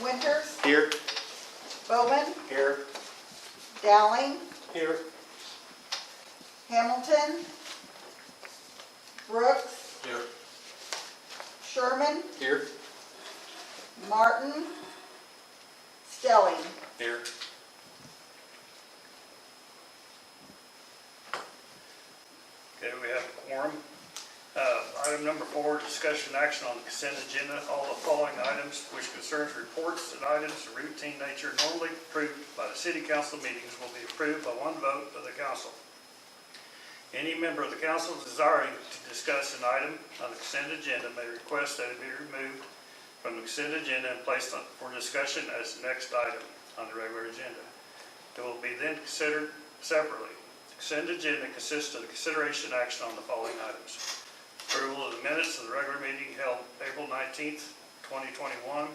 Winters, Here. Bowman, Here. Dowling, Here. Hamilton, Brooks, Here. Sherman, Here. Martin, Stelling. Here. Okay, we have a quorum. Item number 4, discussion action on the consent agenda. All the following items which concerns reports and items of routine nature normally approved by the city council meetings will be approved by one vote of the council. Any member of the council desiring to discuss an item on the consent agenda may request that it be removed from the consent agenda and placed for discussion as the next item on the regular agenda. It will be then considered separately. The consent agenda consists of the consideration action on the following items. Approval of the minutes of the regular meeting held April 19th, 2021.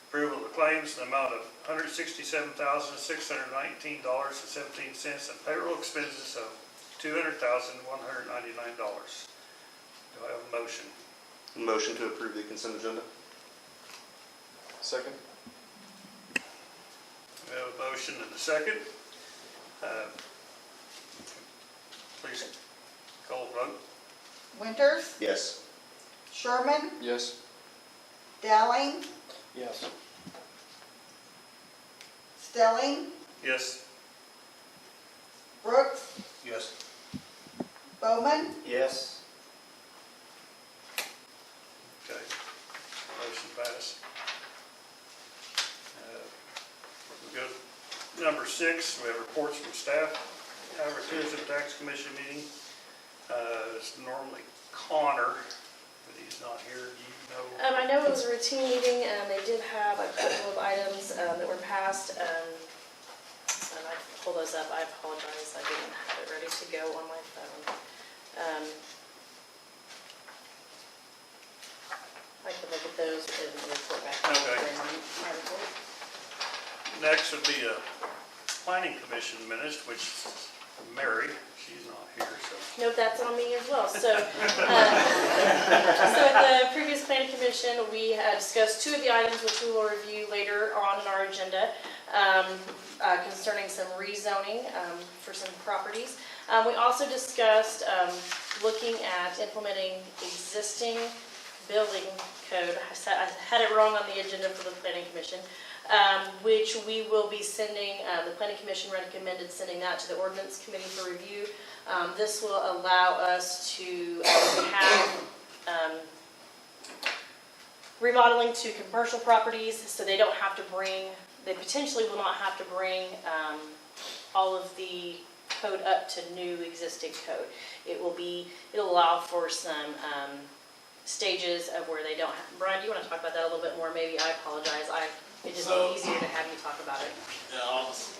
Approval of the claims in the amount of $167,619.17 and payroll expenses of $200,199. Do I have a motion? Motion to approve the consent agenda. Second. We have a motion and a second. Please call the vote. Winters, Yes. Sherman, Yes. Dowling, Yes. Stelling, Yes. Brooks, Yes. Bowman, Yes. Okay. Motion passed. We go to number 6. We have reports from staff. However, Tourism Tax Commission meeting. It's normally Connor, but he's not here. Do you know? I know it was a routine meeting, and they did have a couple of items that were passed, and I can pull those up. I apologize, I didn't have it ready to go on my phone. I can look at those and report back. Okay. My report. Next would be a planning commission minutes, which Mary, she's not here, so. Nope, that's on me as well. So at the previous planning commission, we had discussed 2 of the items which we will review later on in our agenda concerning some rezoning for some properties. We also discussed looking at implementing existing building code. I had it wrong on the agenda for the planning commission. Which we will be sending, the Planning Commission recommended sending that to the Ordinance Committee for review. This will allow us to have remodeling to commercial properties, so they don't have to bring, they potentially will not have to bring all of the code up to new existing code. It'll allow for some stages of where they don't have, Brian, do you want to talk about that a little bit more? Maybe. I apologize. It's just easier to have you talk about it. Yeah, I'll just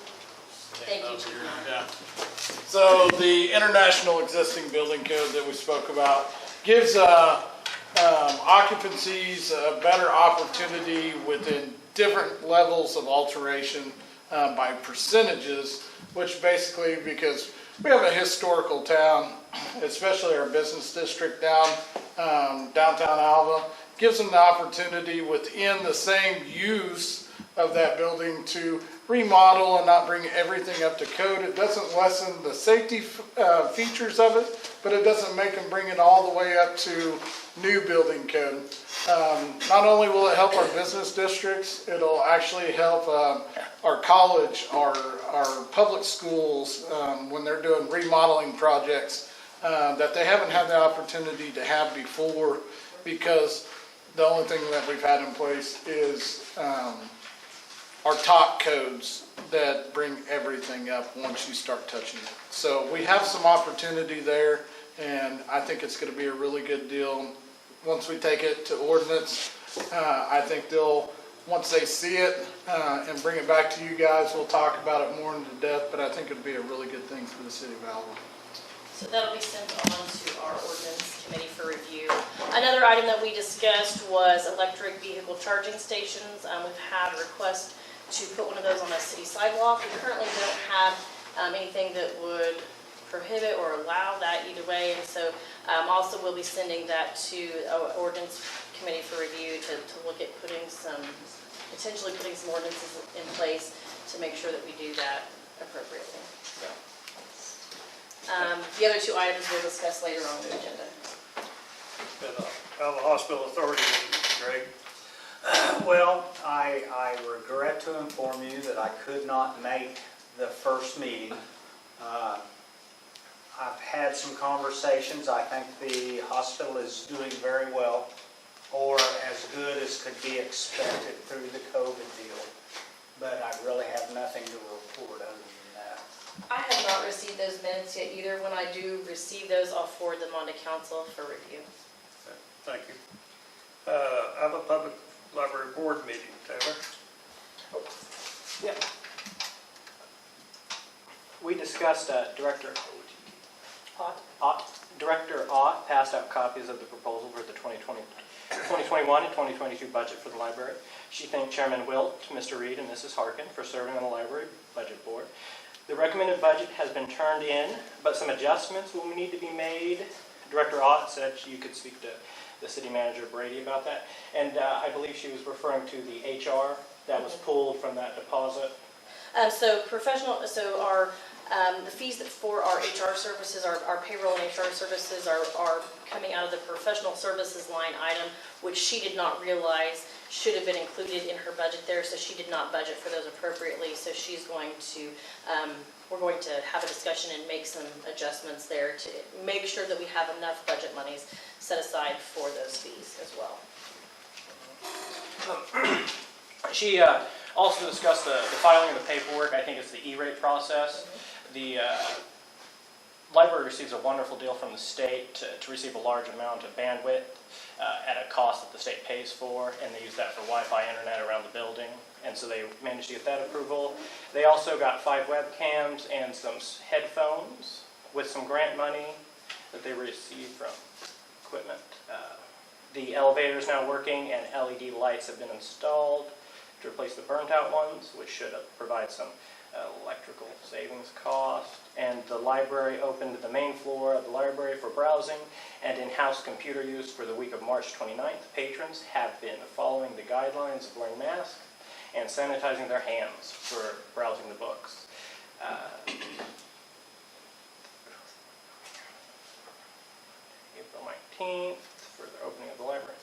Thank you, Chief. yeah. So the international existing building code that we spoke about gives occupancies a better opportunity within different levels of alteration by percentages, which basically, because we have a historical town, especially our business district downtown Alva, gives them the opportunity within the same use of that building to remodel and not bring everything up to code. It doesn't lessen the safety features of it, but it doesn't make them bring it all the way up to new building code. Not only will it help our business districts, it'll actually help our college, our public schools when they're doing remodeling projects that they haven't had the opportunity to have before, because the only thing that we've had in place is our top codes that bring everything up once you start touching it. So we have some opportunity there, and I think it's going to be a really good deal. Once we take it to ordinance, I think once they see it and bring it back to you guys, we'll talk about it more into depth, but I think it'll be a really good thing for the city of Alva. So that'll be sent on to our ordinance committee for review. Another item that we discussed was electric vehicle charging stations. We've had a request to put one of those on a city sidewalk. We currently don't have anything that would prohibit or allow that either way, and so also we'll be sending that to our ordinance committee for review to look at potentially putting some ordinances in place to make sure that we do that appropriately. So, the other two items we'll discuss later on the agenda. Been Alva Hospital Authority, Greg. Well, I regret to inform you that I could not make the first meeting. I've had some conversations. I think the hospital is doing very well, or as good as could be expected through the COVID deal. But I really have nothing to report other than that. I have not received those minutes yet either. When I do receive those, I'll forward them on to council for review. Thank you. I have a public library board meeting, Taylor. Yep. We discussed Director Ott passed out copies of the proposal for the 2021 and 2022 budget for the library. She thanked Chairman Wilt, Mr. Reed, and Mrs. Harkin for serving on the library budget board. The recommended budget has been turned in, but some adjustments will need to be made. Director Ott said you could speak to the city manager Brady about that, and I believe she was referring to the HR that was pulled from that deposit. The fees for our HR services, our payroll and HR services are coming out of the professional services line item, which she did not realize should have been included in her budget there, so she did not budget for those appropriately. So she's going to, we're going to have a discussion and make some adjustments there to make sure that we have enough budget monies set aside for those fees as well. She also discussed the filing of the paperwork. I think it's the E-rate process. The library receives a wonderful deal from the state to receive a large amount of bandwidth at a cost that the state pays for, and they use that for Wi-Fi internet around the building, and so they managed to get that approval. They also got 5 webcams and some headphones with some grant money that they received from equipment. The elevator is now working, and LED lights have been installed to replace the burnt-out ones, which should provide some electrical savings cost. And the library opened the main floor of the library for browsing and in-house computer use for the week of March 29th. Patrons have been following the guidelines of wearing masks and sanitizing their hands for browsing the books. April 19th for the opening of the library.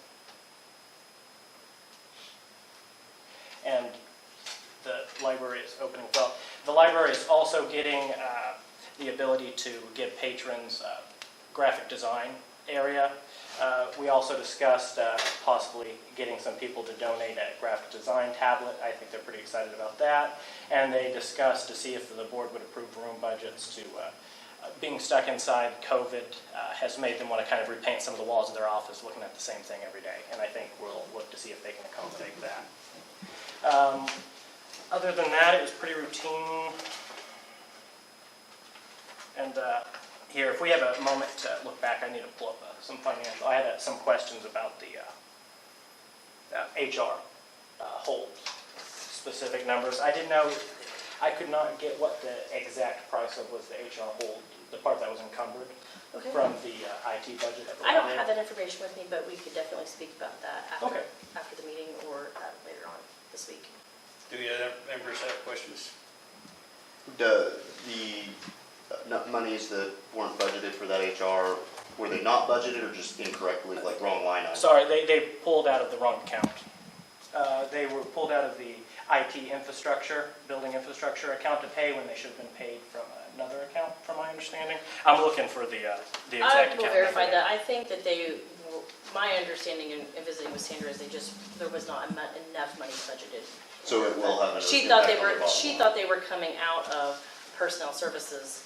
And the library is opening well. The library is also getting the ability to give patrons graphic design area. We also discussed possibly getting some people to donate a graphic design tablet. I think they're pretty excited about that. And they discussed to see if the board would approve room budgets to being stuck inside COVID has made them want to kind of repaint some of the walls of their office looking at the same thing every day. And I think we'll look to see if they can accommodate that. Other than that, it was pretty routine. And here, if we have a moment to look back, I need to pull up some financial. I had some questions about the HR holds, specific numbers. I didn't know, I could not get what the exact price of was the HR hold, the part that was encumbered from the IT budget. I don't have that information with me, but we could definitely speak about that after the meeting or later on this week. Do the other members have questions? The monies that weren't budgeted for that HR, were they not budgeted or just incorrectly, like wrong line item? Sorry, they pulled out of the wrong account. They were pulled out of the IT infrastructure, building infrastructure account to pay when they should have been paid from another account, from my understanding. I'm looking for the exact account. I will verify that. I think that my understanding in visiting with Sandra is there was not enough money budgeted. So it will have an She impact thought they on the were. bottom She line. thought they were coming out of personnel services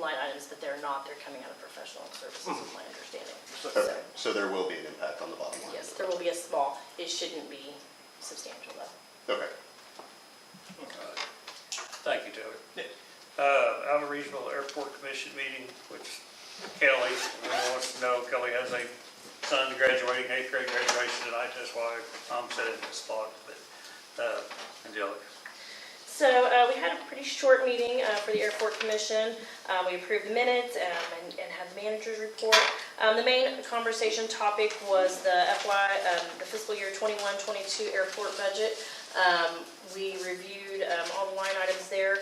line items, but they're not. They're coming out of professional services, is my understanding. Okay, so there will be an impact on the bottom line. Yes, there will be a small. It shouldn't be substantial though. Okay. Thank you, Taylor. Alva Regional Airport Commission meeting, which Kelly wants to know. Kelly has a son graduating, 8th grade graduation tonight. That's why I'm sitting in the spot. But Angelica. So we had a pretty short meeting for the Airport Commission. We approved the minutes and had the manager's report. The main conversation topic was the the fiscal year 21-22 airport budget. We reviewed all the line items there.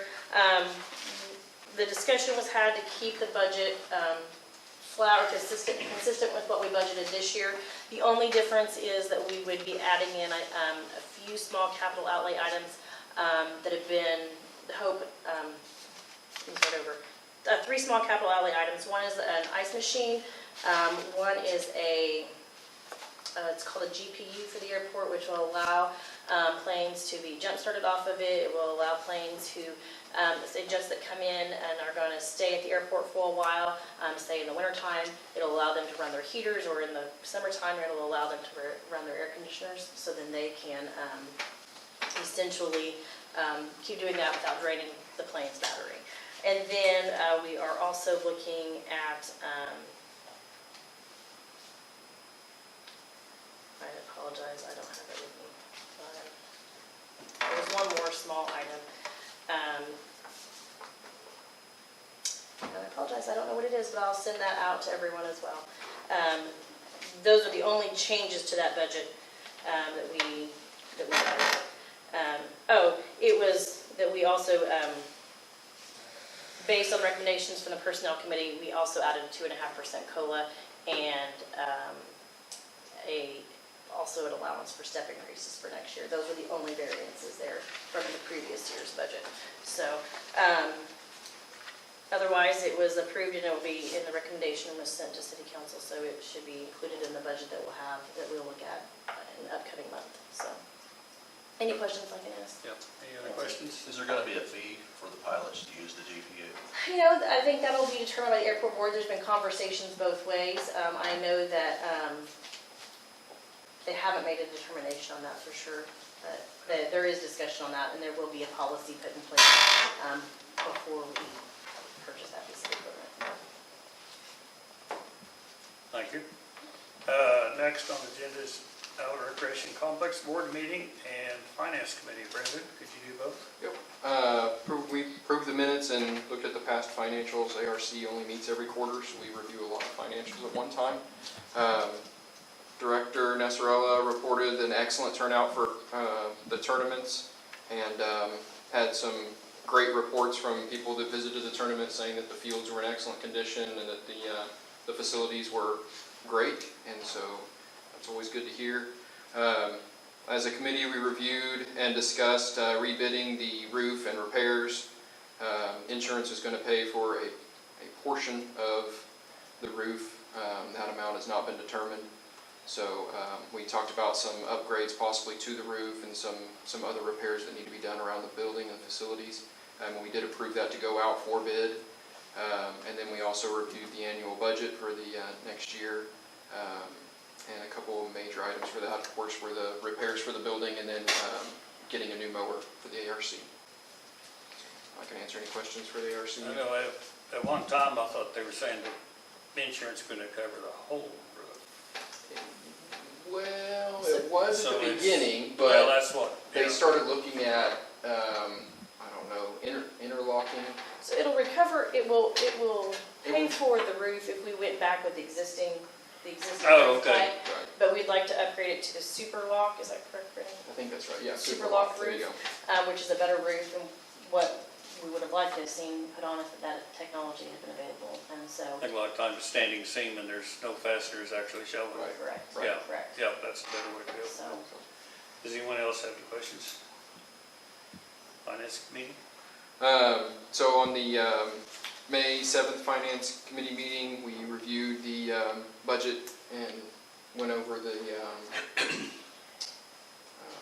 The discussion was had to keep the budget flat or consistent with what we budgeted this year. The only difference is that we would be adding in a few small capital outlay items that have been, let me start over. 3 small capital outlay items. One is an ice machine. One is it's called a GPU for the airport, which will allow planes to be jump-started off of it. It will allow planes who just that come in and are going to stay at the airport for a while, say in the wintertime. It'll allow them to run their heaters, or in the summertime, it'll allow them to run their air conditioners, so then they can essentially keep doing that without draining the plane's battery. And then we are also looking at, I apologize, I don't have it with me. There was one more small item. I apologize, I don't know what it is, but I'll send that out to everyone as well. Those are the only changes to that budget that we had. It was that we also, based on recommendations from the Personnel Committee, we also added a 2.5% COLA and also an allowance for step increases for next year. Those were the only variances there from the previous year's budget. So otherwise, it was approved and it will be in the recommendation and was sent to City Council, so it should be included in the budget that we'll look at in the upcoming month. So, any questions I can ask? Yep. Any other questions? Is there going to be a fee for the pilots to use the GPU? I think that'll be determined by the airport board. There's been conversations both ways. I know that they haven't made a determination on that for sure, but there is discussion on that, and there will be a policy put in place before we purchase that piece of equipment. Thank you. Next on the agenda is Alva Recreation Complex Board Meeting and Finance Committee. Brendan, could you do both? Yep. We approved the minutes and looked at the past financials. ARC only meets every quarter, so we review a lot of financials at one time. Director Nessarella reported an excellent turnout for the tournaments, and had some great reports from people that visited the tournament saying that the fields were in excellent condition and that the facilities were great, and so that's always good to hear. As a committee, we reviewed and discussed rebidding the roof and repairs. Insurance is going to pay for a portion of the roof. That amount has not been determined. So we talked about some upgrades possibly to the roof and some other repairs that need to be done around the building and facilities. We did approve that to go out for bid. And then we also reviewed the annual budget for the next year. And a couple of major items for that, of course, were the repairs for the building and then getting a new mower for the ARC. I can answer any questions for the ARC. I know at one time I thought they were saying that insurance couldn't cover the whole roof. Well, it was So at the it's- beginning, Well, but that's what. they yeah. started looking at, I don't know, interlocking. So it'll recover. It will pay for the roof if we went back with the existing Oh, roof okay. type. Right. But we'd like to upgrade it to the super lock. Is that correct, Brittany? I think that's right, yeah. Super lock There you roof. go. Which is a better roof than what we would have liked to have seen put on if that technology had been available. And so, I think a lot of times standing seam and there's no fasteners actually showing. Right. correct, Right. Yeah. correct. Yeah, that's a better way to go. So, Does anyone else have any questions? Finance meeting? So on the May 7th Finance Committee meeting, we reviewed the budget and went over the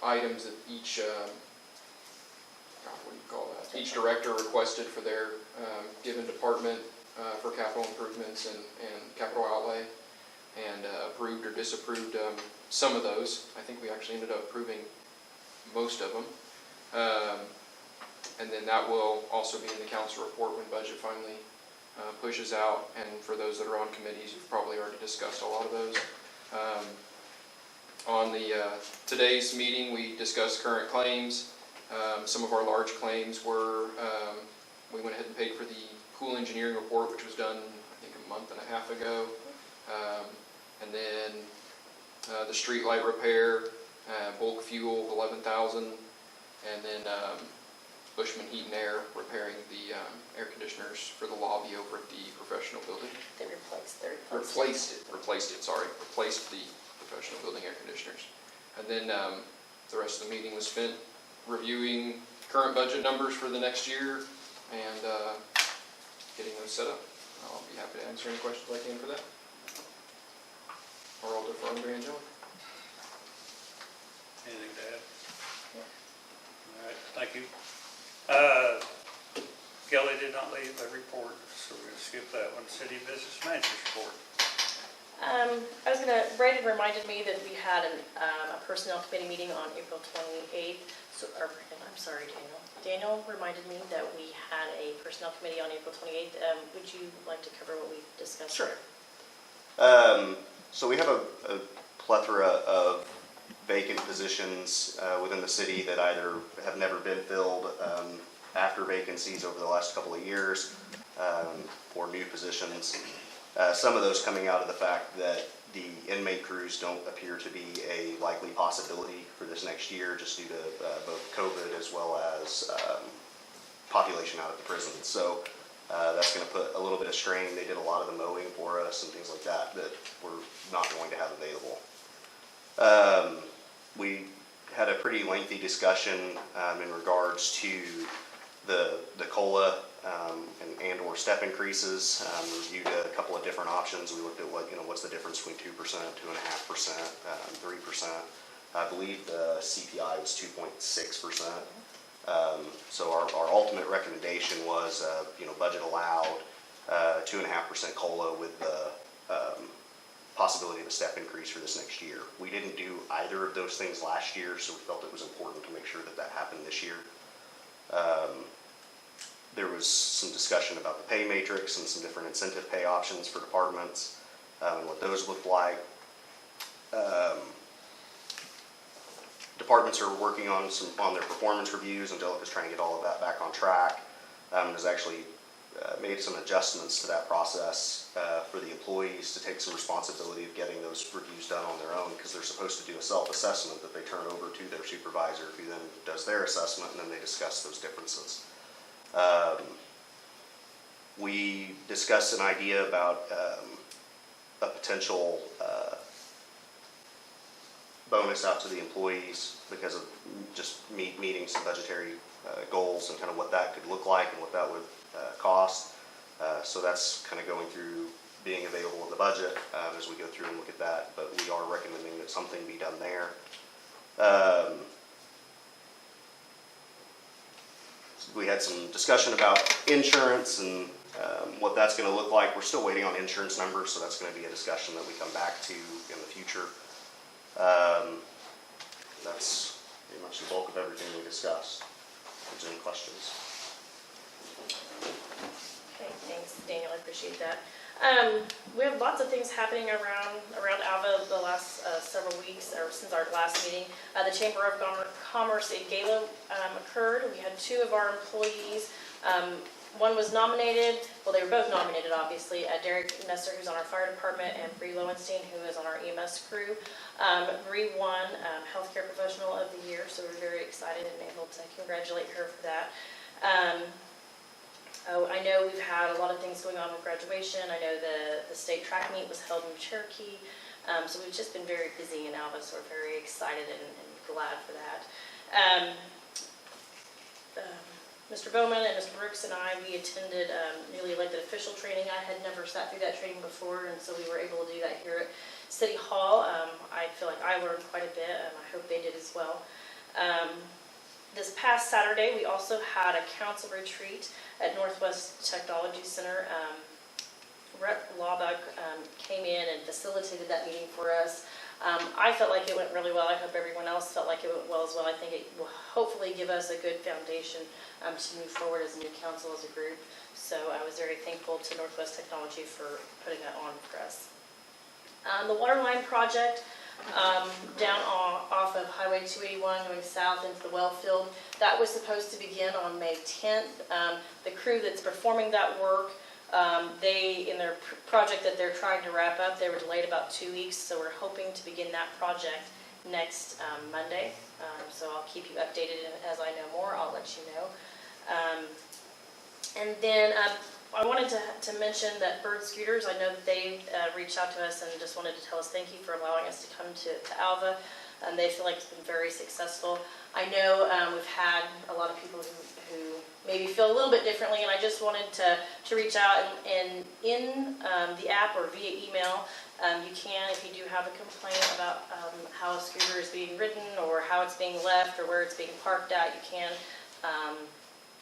items that each, what do you call that? Each director requested for their given department for capital improvements and capital outlay, and approved or disapproved some of those. I think we actually ended up approving most of them. And then that will also be in the council report when budget finally pushes out. And for those that are on committees, you've probably already discussed a lot of those. On the today's meeting, we discussed current claims. Some of our large claims were, we went ahead and paid for the pool engineering report, which was done, I think, a month and a half ago. the street light repair, bulk fuel, 11,000, and then Bushman Heat and Air repairing the air conditioners for the lobby over at the professional building. They replaced the professional building air conditioners. And then the rest of the meeting was spent reviewing current budget numbers for the next year and getting those set up. I'll be happy to answer any questions I can for that. Or I'll defer to Angela. Anything to add? Yeah. All right, thank you. Kelly did not leave a report, so we're gonna skip that one. City Business Manager's report. Brandon reminded me that we had a personnel committee meeting on April 28th. I'm sorry, Daniel. Daniel reminded me that we had a personnel committee on April 28th. Would you like to cover what we discussed? Sure. So we have a plethora of vacant positions within the city that either have never been filled after vacancies over the last couple of years, or new positions. Some of those coming out of the fact that the inmate crews don't appear to be a likely possibility for this next year, just due to both COVID as well as population out at the prison. So that's going to put a little bit of strain. They did a lot of the mowing for us and things like that we're not going to have available. We had a pretty lengthy discussion in regards to the COLA and or step increases. Reviewed a couple of different options. We looked at what's the difference between 2%, 2.5%, 3%. I believe the CPI was 2.6%. So our ultimate recommendation was, budget allowed 2.5% COLA with the possibility of a step increase for this next year. We didn't do either of those things last year, so we felt it was important to make sure that happened this year. There was some discussion about the pay matrix and some different incentive pay options for departments and what those look like. Departments are working on their performance reviews. Angelica's trying to get all of that back on track. Has actually made some adjustments to that process for the employees to take some responsibility of getting those reviews done on their own, because they're supposed to do a self-assessment that they turn over to their supervisor, who then does their assessment, and then they discuss those differences. We discussed an idea about a potential bonus out to the employees because of just meeting some budgetary goals and kind of what that could look like and what that would cost. So that's kind of going through being available in the budget as we go through and look at that, but we are recommending that something be done there. We had some discussion about insurance and what that's going to look like. We're still waiting on insurance numbers, so that's going to be a discussion that we come back to in the future. That's pretty much the bulk of everything we discussed. If there's any questions? Okay, thanks, Daniel. I appreciate that. We have lots of things happening around Alva the last several weeks, or since our last meeting. The Chamber of Commerce Gala occurred. We had two of our employees. One was nominated, well, they were both nominated, obviously, Derek Messer, who's on our fire department, and Bree Lowenstein, who is on our EMS crew. Bree won Healthcare Professional of the Year, so we're very excited and able to congratulate her for that. I know we've had a lot of things going on with graduation. I know the state track meet was held in Cherokee, so we've just been very busy in Alva, so we're very excited and glad for that. Mr. Bowman and Mr. Brooks and I, we attended newly elected official training. I had never sat through that training before, and so we were able to do that here at City Hall. I feel like I learned quite a bit, and I hope they did as well. This past Saturday, we also had a council retreat at Northwest Technology Center. Rep. Lawbuck came in and facilitated that meeting for us. I felt like it went really well. I hope everyone else felt like it went well as well. I think it will hopefully give us a good foundation to move forward as a new council, as a group. So I was very thankful to Northwest Technology for putting that on for us. The water line project down off of Highway 281 going south into the well field, that was supposed to begin on May 10th. The crew that's performing that work In their project that they're trying to wrap up, they were delayed about 2 weeks, so we're hoping to begin that project next Monday. So I'll keep you updated, and as I know more, I'll let you know. And then I wanted to mention that Bird Scooters, I know that they reached out to us and just wanted to tell us thank you for allowing us to come to Alva. They feel like it's been very successful. I know we've had a lot of people who maybe feel a little bit differently, and I just wanted to reach out and in the app or via email, you can, if you do have a complaint about how a scooter is being ridden or how it's being left or where it's being parked at, you can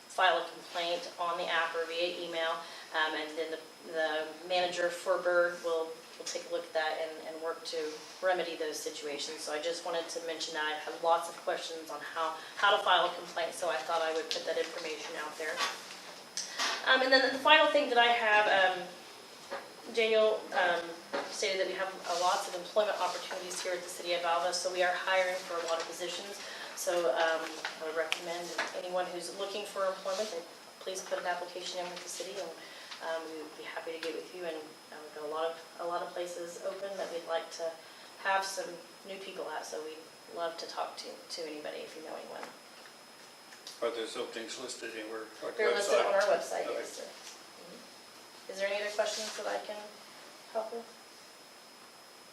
file a complaint on the app or via email, and then the manager for Bird will take a look at that and work to remedy those situations. So I just wanted to mention that. I had lots of questions on how to file a complaint, so I thought I would put that information out there. And then the final thing that I have, Daniel stated that we have lots of employment opportunities here at the City of Alva, so we are hiring for a lot of positions. So I would recommend anyone who's looking for employment, that please put an application in with the city, and we would be happy to get with you. And we've got a lot of places open that we'd like to have some new people at, so we'd love to talk to anybody if you know anyone. Are those openings listed anywhere? Like They're listed on our website, Okay. yes, sir. Is there any other questions that I can help with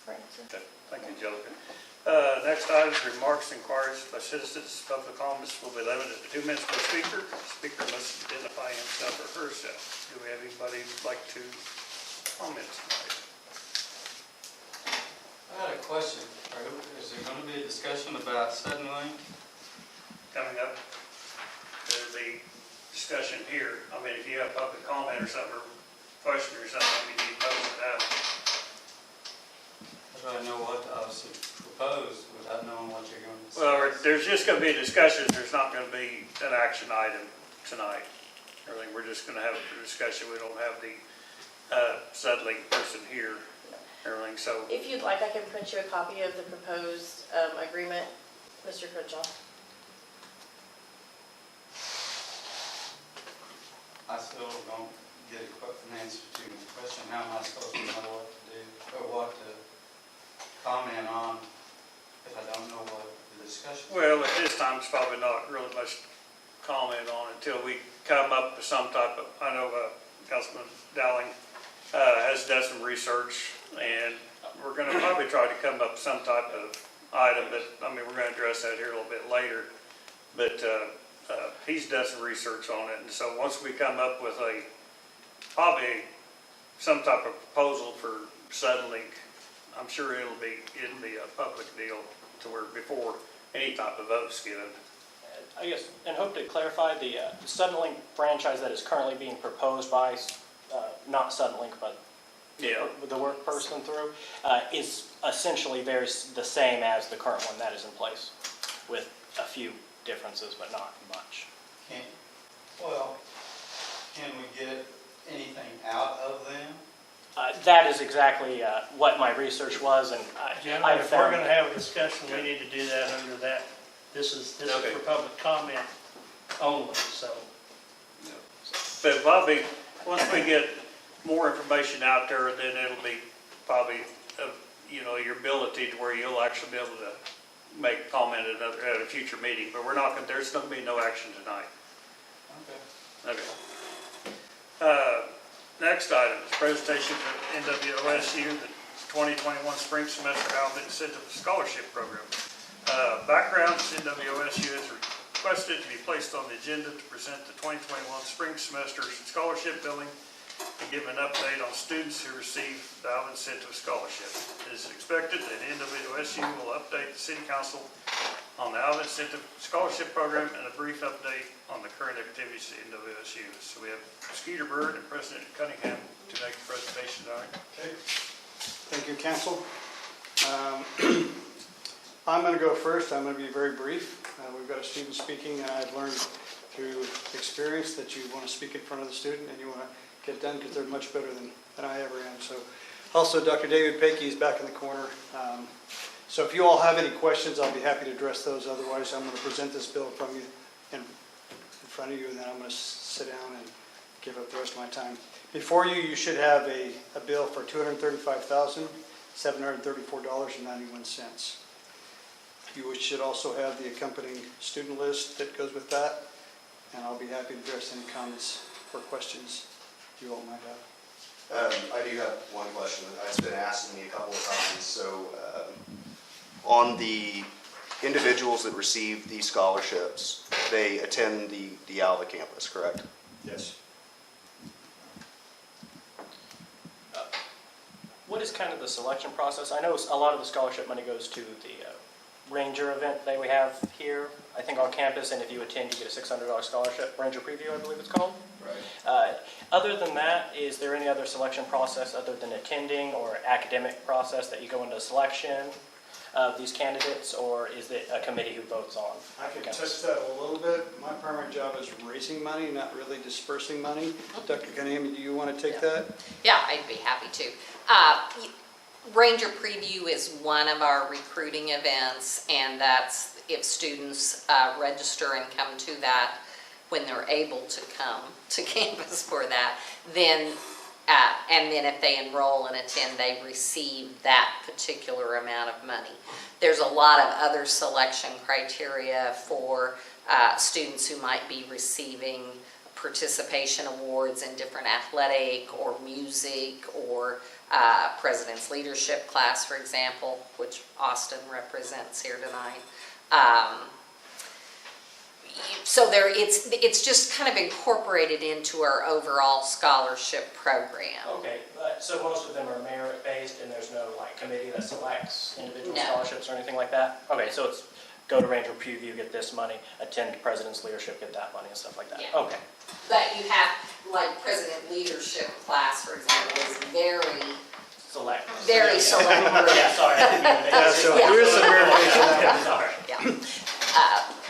or answer? Okay. Thank you, Angelica. Next item is remarks and inquiries by citizens. Public comments will be limited to 2 minutes per speaker. Speaker must identify himself or herself. Do we have anybody who'd like to comment tonight? I had a question. Is there going to be a discussion about Suddenlink? Coming up, there's a discussion here. I mean, if you have public comment or something, or question or something, we need to post it out. How do I know what I was proposed without knowing what you're going to say? Well, there's just going to be a discussion. There's not going to be an action item tonight. We're just going to have a discussion. We don't have the Suddenlink person here. Everything. So If you'd like, I can print you a copy of the proposed agreement, Mr. Crenshaw. I still don't get an answer to my question. How am I supposed to know what to do or what to comment on if I don't know what the discussion is? well, at this time, it's probably not really much comment on it until we come up with some type of, I know Councilman Dowling has done some research, and we're going to probably try to come up with some type of item, but I mean, we're going to address that here a little bit later. But he's done some research on it, and so once we come up with probably some type of proposal for Suddenlink, I'm sure it'll be a public deal to where before any type of vote's given. I guess, and hope to clarify, the Suddenlink franchise that is currently being proposed by, not Suddenlink, but Yeah. the work person through, is essentially the same as the current one that is in place, with a few differences, but not much. Can we get anything out of them? That is exactly what my research was, and Gentlemen, I if we're found. going to have a discussion, we need to do that under that. This is Okay. for public comment only, so. But probably, once we get more information out there, then it'll be probably, your ability to where you'll actually be able to make comment at a future meeting. But there's going to be no action tonight. Okay. Okay. Next item is presentation for NWOSU, the 2021 Spring Semester Alva Incentive Scholarship Program. Background, NWOSU has requested to be placed on the agenda to present the 2021 Spring Semester Scholarship Billing and give an update on students who receive the Alva Incentive Scholarship. It is expected that NWOSU will update the City Council on the Alva Incentive Scholarship Program and a brief update on the current activities at NWOSU. So we have Skeeter Bird and President Cunningham to make the presentation tonight. Okay. Thank you, Council. I'm going to go first. I'm going to be very brief. We've got a student speaking, and I've learned through experience that you want to speak in front of the student and you want to get done because they're much better than I ever am. So, also, Dr. David Pakey is back in the corner. So if you all have any questions, I'll be happy to address those. Otherwise, I'm going to present this bill from you in front of you, and then I'm going to sit down and give up the rest of my time. Before you, you should have a bill for $235,734.91. You should also have the accompanying student list that goes with that, and I'll be happy to address any comments or questions you all might have. I do have one question. It's been asked me a couple of times. So on the individuals that receive these scholarships, they attend the Alva campus, correct? Yes. What is kind of the selection process? I know a lot of the scholarship money goes to the Ranger event that we have here, I think on campus, and if you attend, you get a $600 scholarship, Ranger Preview, I believe it's called. Right. Other than that, is there any other selection process other than attending or academic process that you go into selection of these candidates, or is it a committee who votes on? I can touch that a little bit. My primary job is raising money, not really dispersing money. Dr. Cunningham, do you want to take that? Yeah, I'd be happy to. Ranger Preview is one of our recruiting events, and that's if students register and come to that when they're able to come to campus for that, then and then if they enroll and attend, they receive that particular amount of money. There's a lot of other selection criteria for students who might be receiving participation awards in different athletic or music or President's Leadership class, for example, which Austin represents here tonight. So it's just kind of incorporated into our overall scholarship program. Okay, so most of them are merit-based, and there's no like committee that selects individual No. scholarships or anything like that? Okay, so it's go to Ranger Preview, get this money, attend President's Leadership, get that money and stuff like that? Yeah. Okay. But you have, like, President Leadership class, for example, is very Select. select. Yeah, sorry. Yeah, so there is some variation. Sorry. Yeah.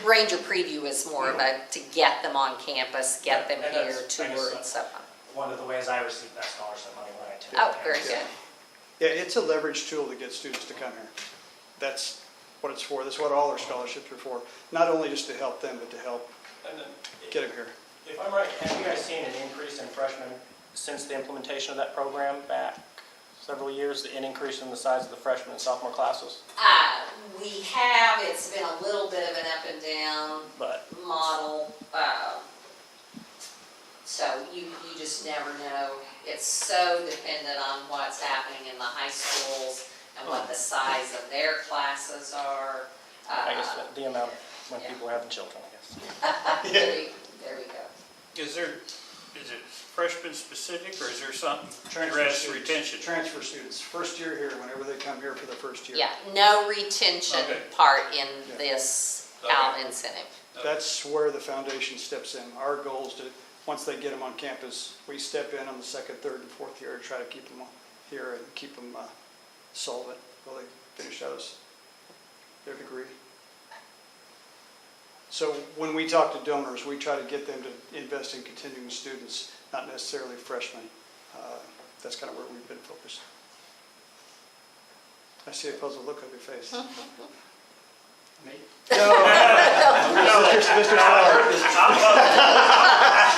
Ranger Preview is more of a, to get them on campus, get them And here, that's, I tour guess, and so on. one of the ways I receive that scholarship money when I attend. Oh, very campus. good. Yeah, it's a leverage tool to get students to come here. That's what it's for. That's what all our scholarships are for. Not only just to help them, but to help And then, get them here. if I'm right, have you guys seen an increase in freshmen since the implementation of that program back several years, an increase in the size of the freshman and sophomore classes? We have, it's been a little bit of an up and down But model. So you just never know. It's so dependent on what's happening in the high schools and what the size of their classes are. I guess the amount of when Yeah. people are having children, I guess. There we go. Is it freshman specific, or is there something Transfer address students. retention? Transfer students, first year here, whenever they come here for the first year. Yeah, no retention Okay. part in Yeah. this Okay. incentive. That's where the foundation steps in. Our goal is to, once they get them on campus, we step in on the second, third, and fourth year to try to keep them here and keep them solvent while they finish out their degree. So when we talk to donors, we try to get them to invest in continuing students, not necessarily freshmen. That's kind of where we've been focused. I see a puzzled look on your face. Me? No, Mr. Flower.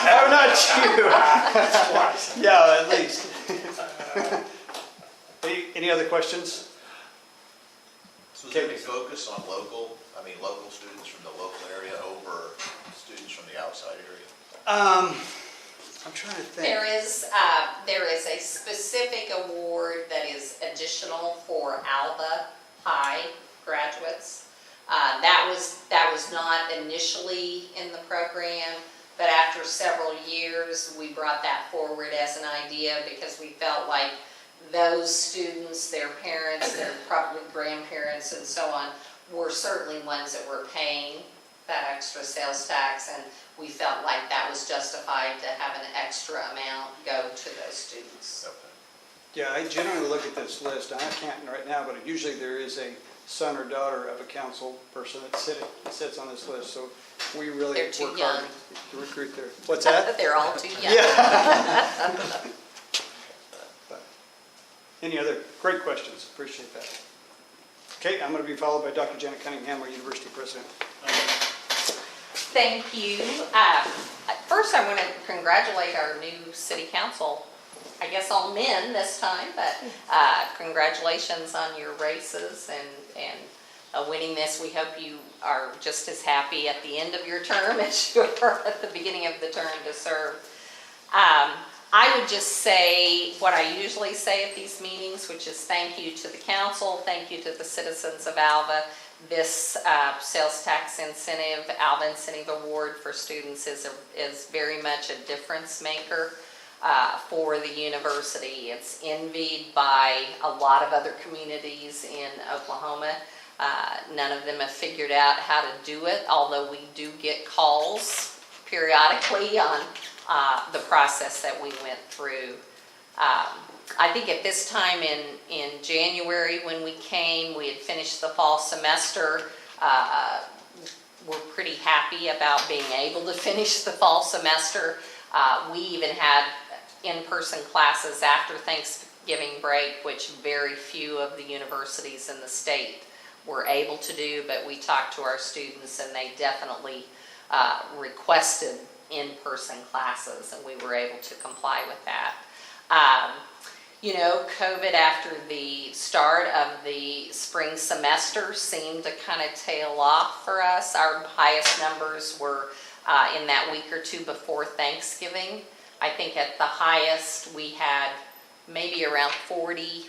No, not you. Yeah, at least. Any other questions? So is there any focus on local students from the local area over students from the outside area? I'm trying to think. There is a specific award that is additional for Alva High graduates. That was not initially in the program, but after several years, we brought that forward as an idea because we felt like those students, their parents, their probably grandparents and so on, were certainly ones that were paying that extra sales tax, and we felt like that was justified to have an extra amount go to those students. Yeah, I generally look at this list, and I can't right now, but usually there is a son or daughter of a council person that sits on this list, so we really They're too work hard young. to recruit there. What's that? They're all too young. Yeah. But any other great questions? Appreciate that. Okay, I'm going to be followed by Dr. Janet Cunningham, our university president. Thank you. First, I want to congratulate our new city council I guess all men this time, but congratulations on your races and winning this. We hope you are just as happy at the end of your term as you were at the beginning of the term to serve. I would just say what I usually say at these meetings, which is thank you to the council, thank you to the citizens of Alva. This sales tax incentive, Alva Incentive Award for students is very much a difference maker for the university. It's envied by a lot of other communities in Oklahoma. None of them have figured out how to do it, although we do get calls periodically on the process that we went through. I think at this time in January when we came, we had finished the fall semester. We're pretty happy about being able to finish the fall semester. We even had in-person classes after Thanksgiving break, which very few of the universities in the state were able to do, but we talked to our students and they definitely requested in-person classes, and we were able to comply with that. You know, COVID after the start of the spring semester seemed to kind of tail off for us. Our highest numbers were in that week or two before Thanksgiving. I think at the highest we had maybe around 40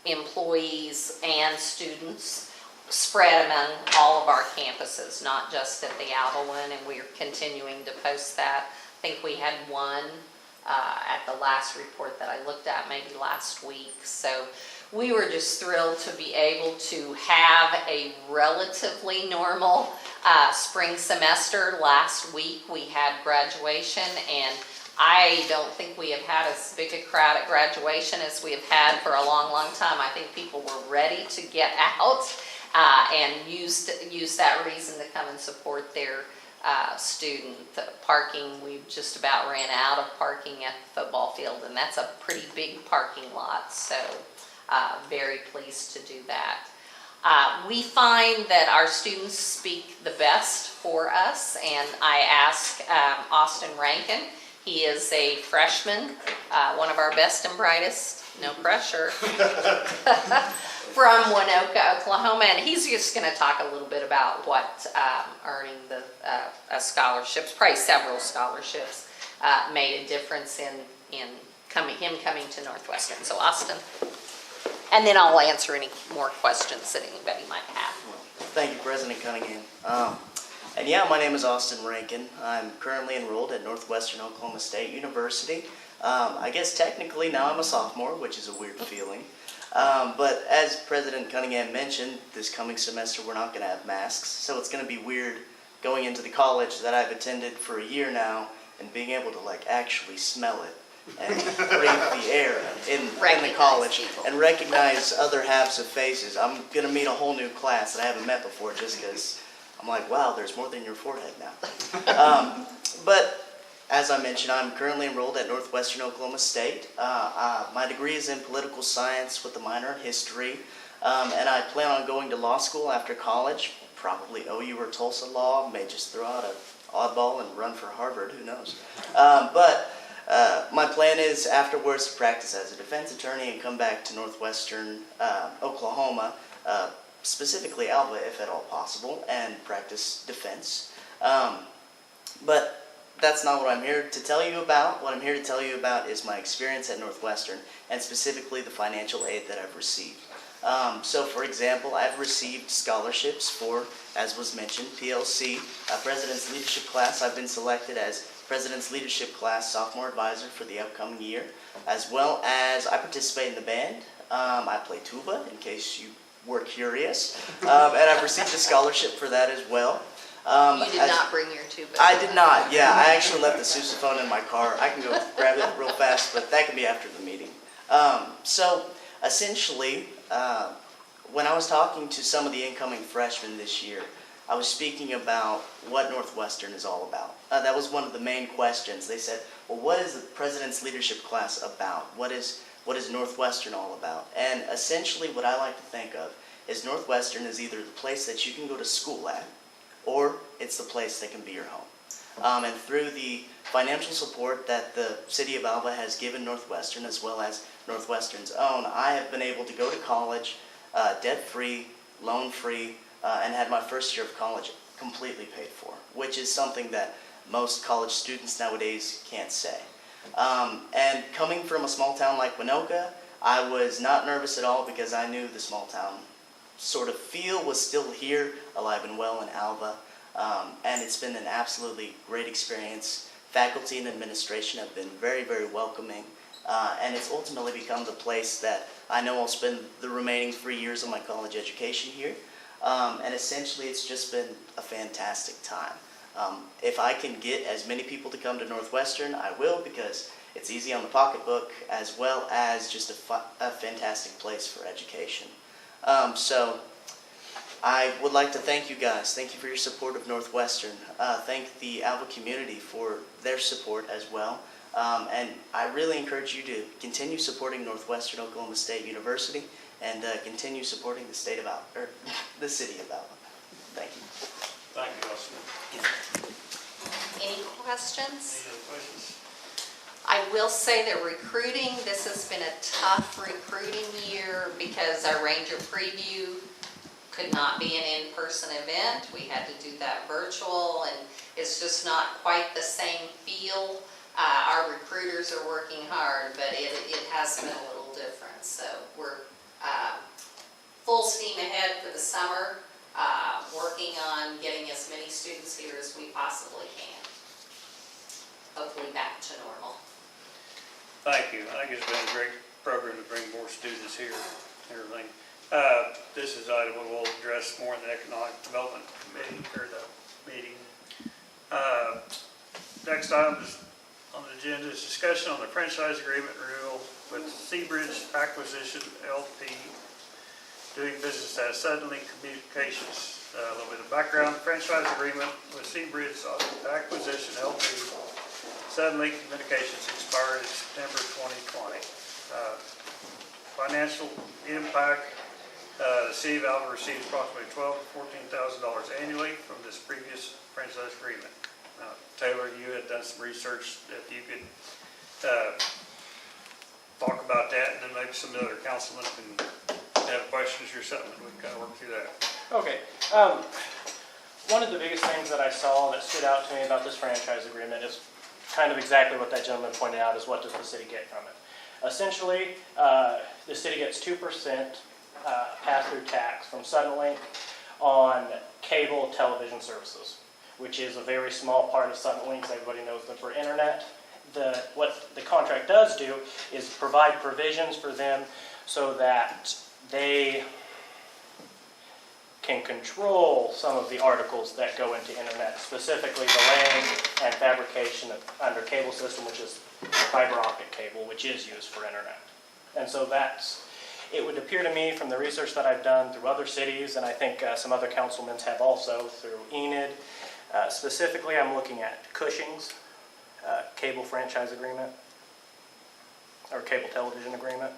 employees and students spread among all of our campuses, not just at the Alva one, and we're continuing to post that. I think we had one at the last report that I looked at maybe last week. So we were just thrilled to be able to have a relatively normal spring semester. Last week we had graduation, and I don't think we have had as big a crowd at graduation as we have had for a long, long time. I think people were ready to get out and used that reason to come and support their student. Parking, we just about ran out of parking at the football field, and that's a pretty big parking lot, so very pleased to do that. We find that our students speak the best for us, and I asked Austin Rankin. He is a freshman, one of our best and brightest, no pressure, from Winoka, Oklahoma, and he's just going to talk a little bit about what earning the scholarships, probably several scholarships, made a difference in him coming to Northwestern. So Austin, and then I'll answer any more questions that anybody might have. Thank you, President Cunningham. And yeah, my name is Austin Rankin. I'm currently enrolled at Northwestern Oklahoma State University. I guess technically now I'm a sophomore, which is a weird feeling. But as President Cunningham mentioned, this coming semester we're not going to have masks, so it's going to be weird going into the college that I've attended for a year now and being able to actually smell it and breathe the air in the college and recognize other halves of faces. I'm going to meet a whole new class that I haven't met before just because I'm like, wow, there's more than your forehead now. But as I mentioned, I'm currently enrolled at Northwestern Oklahoma State. My degree is in political science with a minor in history, and I plan on going to law school after college, probably OU or Tulsa Law, may just throw out an oddball and run for Harvard, who knows. But my plan is afterwards to practice as a defense attorney and come back to Northwestern Oklahoma, specifically Alva if at all possible, and practice defense. But that's not what I'm here to tell you about. What I'm here to tell you about is my experience at Northwestern, and specifically the financial aid that I've received. So for example, I've received scholarships for, as was mentioned, PLC, President's Leadership Class. I've been selected as President's Leadership Class Sophomore Advisor for the upcoming year, as well as I participate in the band. I play tuba, in case you were curious, and I've received a scholarship for that as well. You did not bring your tuba. I did not, yeah. I actually left the sousaphone in my car. I can go grab it real fast, but that can be after the meeting. So essentially, when I was talking to some of the incoming freshmen this year, I was speaking about what Northwestern is all about. That was one of the main questions. They said, well, what is the President's Leadership Class about? What is Northwestern all about? And essentially what I like to think of is Northwestern is either the place that you can go to school at, or it's the place that can be your home. And through the financial support that the City of Alva has given Northwestern, as well as Northwestern's own, I have been able to go to college debt-free, loan-free, and had my first year of college completely paid for, which is something that most college students nowadays can't say. And coming from a small town like Winoka, I was not nervous at all because I knew the small town sort of feel was still here, alive and well in Alva. And it's been an absolutely great experience. Faculty and administration have been very, very welcoming. And it's ultimately become the place that I know I'll spend the remaining 3 years of my college education here. And essentially it's just been a fantastic time. If I can get as many people to come to Northwestern, I will, because it's easy on the pocketbook, as well as just a fantastic place for education. So I would like to thank you guys. Thank you for your support of Northwestern. Thank the Alva community for their support as well. And I really encourage you to continue supporting Northwestern Oklahoma State University and continue supporting the state of Alva, or the city of Alva. Thank you. Thank you, Austin. Any questions? Any other questions? I will say that recruiting, this has been a tough recruiting year because our Ranger Preview could not be an in-person event. We had to do that virtual, and it's just not quite the same feel. Our recruiters are working hard, but it has been a little different. So we're full steam ahead for the summer, working on getting as many students here as we possibly can. Hopefully back to normal. Thank you. I think it's been a great program to bring more students here and everything. This is an item we will address more in the Economic Development Committee, or the meeting. Next item is on the agenda is discussion on the franchise agreement renewal with Seabridge Acquisition LP, doing business as Suddenlink Communications. A little bit of background: franchise agreement with Seabridge Acquisition LP, Suddenlink Communications expired in September 2020. Financial impact: the City of Alva receives approximately $12,000 to $14,000 annually from this previous franchise agreement. Taylor, you had done some research. If you could talk about that, and then maybe some other councilmen can have questions or something, we can kind of work through that. Okay. One of the biggest things that I saw that stood out to me about this franchise agreement is kind of exactly what that gentleman pointed out, is what does the city get from it. Essentially, the city gets 2% pass-through tax from Suddenlink on cable television services, which is a very small part of Suddenlink's. Everybody knows them for internet. What the contract does do is provide provisions for them so that they can control some of the articles that go into internet, specifically the laying and fabrication of under cable system, which is fiber optic cable, which is used for internet. And so it would appear to me from the research that I've done through other cities, and I think some other councilmen have also through Enid, specifically I'm looking at Cushing's cable franchise agreement, or cable television agreement,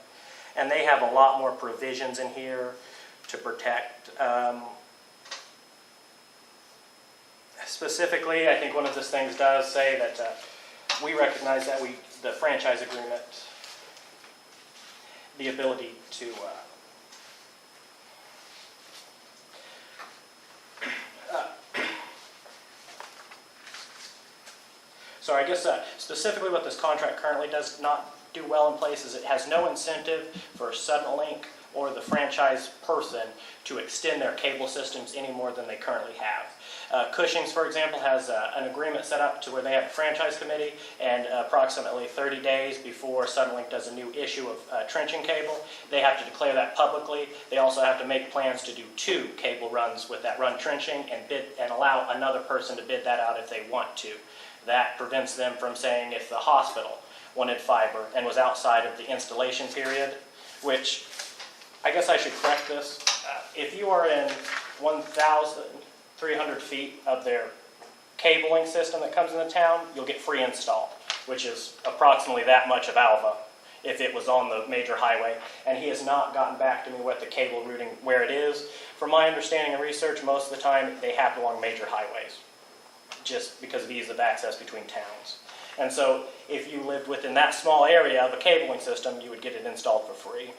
and they have a lot more provisions in here to protect. Specifically, I think one of those things does say that we recognize that the franchise agreement, the ability to so I guess specifically what this contract currently does not do well in place is it has no incentive for Suddenlink or the franchise person to extend their cable systems any more than they currently have. Cushing's, for example, has an agreement set up to where they have a franchise committee, and approximately 30 days before Suddenlink does a new issue of trenching cable, they have to declare that publicly. They also have to make plans to do 2 cable runs with that run trenching and allow another person to bid that out if they want to. That prevents them from saying if the hospital wanted fiber and was outside of the installation period, which I guess I should correct this. If you are in 1,300 feet of their cabling system that comes in the town, you'll get free install, which is approximately that much of Alva if it was on the major highway. And he has not gotten back to me with the cable routing where it is. From my understanding and research, most of the time they happen along major highways. just because of ease of access between towns. And so if you lived within that small area of a cabling system, you would get it installed for free.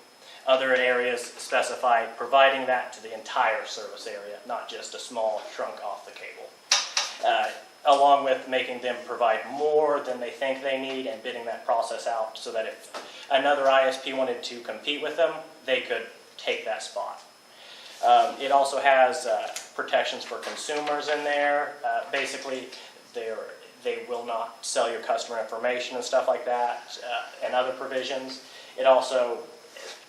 Other areas specify providing that to the entire service area, not just a small trunk off the cable. Along with making them provide more than they think they need and bidding that process out so that if another ISP wanted to compete with them, they could take that spot. It also has protections for consumers in there. Basically, they will not sell your customer information and stuff like that, and other provisions. It also,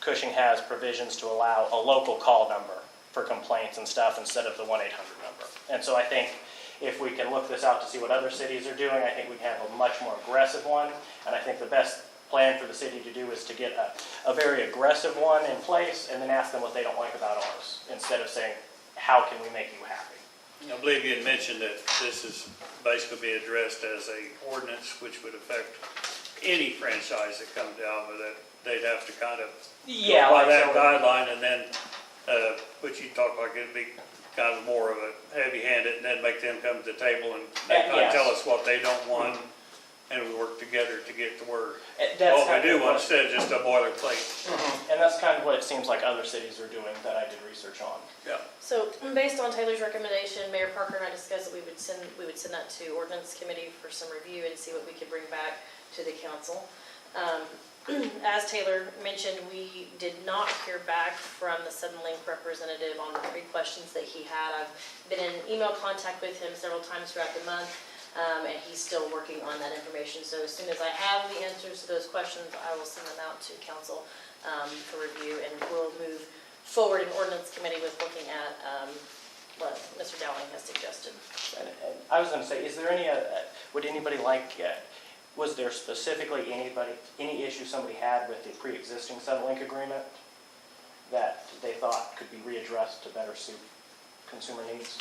Cushing has provisions to allow a local call number for complaints and stuff instead of the 1-800 number. And so I think if we can look this out to see what other cities are doing, I think we can have a much more aggressive one. And I think the best plan for the city to do is to get a very aggressive one in place and then ask them what they don't like about ours, instead of saying, how can we make you happy? I believe you had mentioned that this is basically be addressed as a ordinance which would affect any franchise that comes to Alva, that they'd have to kind of Yeah, go by like that so- guideline, and then, which you talk like it'd be kind of more of a heavy-handed, and then make them come to the table and they kind of Yes. tell us what they don't want, and we work together to get to where, That's what kind we of do want instead of just a boilerplate. And that's kind of what it seems like other cities are doing that I did research on. Yeah. So based on Taylor's recommendation, Mayor Parker and I discussed that we would send that to ordinance committee for some review and see what we could bring back to the council. As Taylor mentioned, we did not hear back from the Suddenlink representative on the 3 questions that he had. I've been in email contact with him several times throughout the month, and he's still working on that information. So as soon as I have the answers to those questions, I will send them out to council for review, and we'll move forward in ordinance committee with looking at what Mr. Dowling has suggested. And I was going to say, is there any, would anybody like, was there specifically any issue somebody had with the pre-existing Suddenlink agreement that they thought could be readdressed to better suit consumer needs?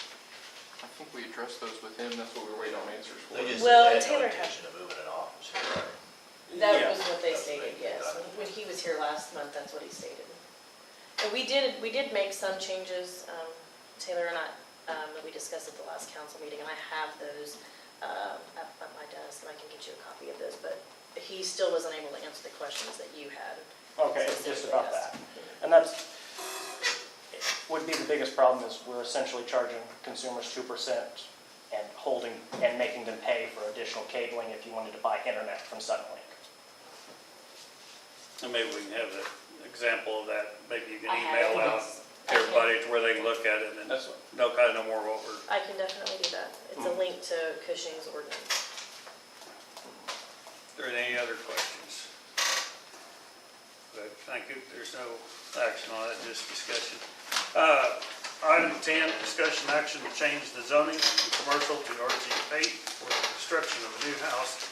I think we addressed those with him, that's what we were waiting on answers for. They just Well, had Taylor no had- intention of moving an office here, right? That Yeah. was what they That's what stated, they- yes. When he was here last month, that's what he stated. And we did make some changes, Taylor and I, that we discussed at the last council meeting, and I have those at my desk, and I can get you a copy of those, but he still wasn't able to answer the questions that you had. Okay, just about that. And that's, would be the biggest problem is we're essentially charging consumers 2% and and making them pay for additional cabling if you wanted to buy internet from Suddenlink. And maybe we can have an example of that, maybe you can I have email out those. to everybody to where they can look at it, and That's what, they'll kind of know more what we're. I can definitely do that. It's a link to Cushing's ordinance. Are there any other questions? Good, thank you. There's no action on it, just discussion. Item 10, discussion action to change the zoning from commercial to RG8 for the construction of a new house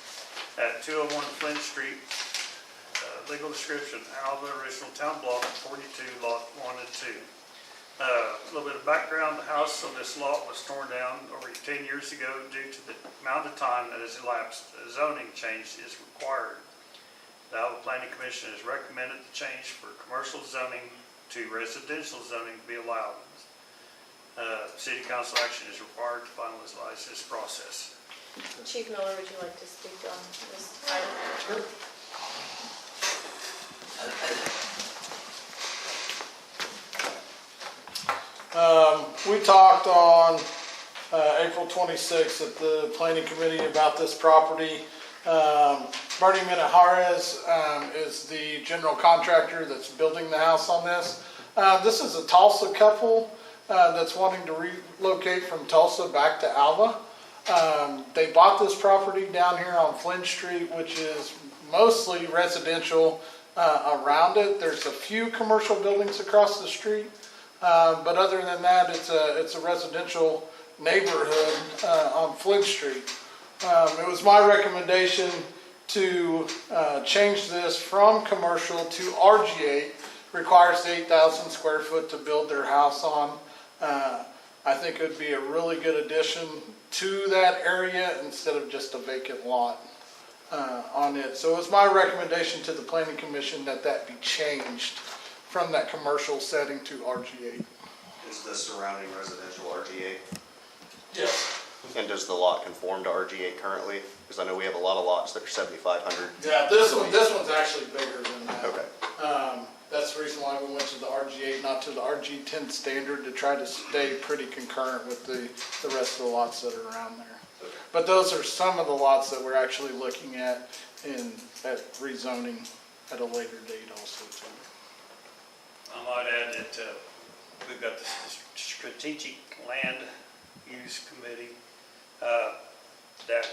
at 201 Flint Street. Legal description, Alva, original town block 42, lot 1 and 2. A little bit of background, the house on this lot was torn down over 10 years ago due to the amount of time that has elapsed. A zoning change is required. The Alva Planning Commission has recommended the change for commercial zoning to residential zoning to be allowed. City council action is required to finalize this process. Chief Miller, would you like to speak on this item? Sure. We talked on April 26th at the planning committee about this property. Bernie Minajarez is the general contractor that's building the house on this. This is a Tulsa couple that's wanting to relocate from Tulsa back to Alva. They bought this property down here on Flint Street, which is mostly residential around it. There's a few commercial buildings across the street, but other than that, it's a residential neighborhood on Flint Street. It was my recommendation to change this from commercial to RG8. Requires 8,000 square foot to build their house on. I think it would be a really good addition to that area instead of just a vacant lot on it. So it was my recommendation to the planning commission that be changed from that commercial setting to RG8. Is the surrounding residential RG8? Yes. And does the lot conform to RG8 currently? Because I know we have a lot of lots that are 7,500. Yeah, this one's actually bigger than that. Okay. That's the reason why we went to the RG8, not to the RG10 standard, to try to stay pretty concurrent with the rest of the lots that are around there. But those are some of the lots that we're actually looking at rezoning at a later date also too. I might add that we've got the Strategic Land Use Committee that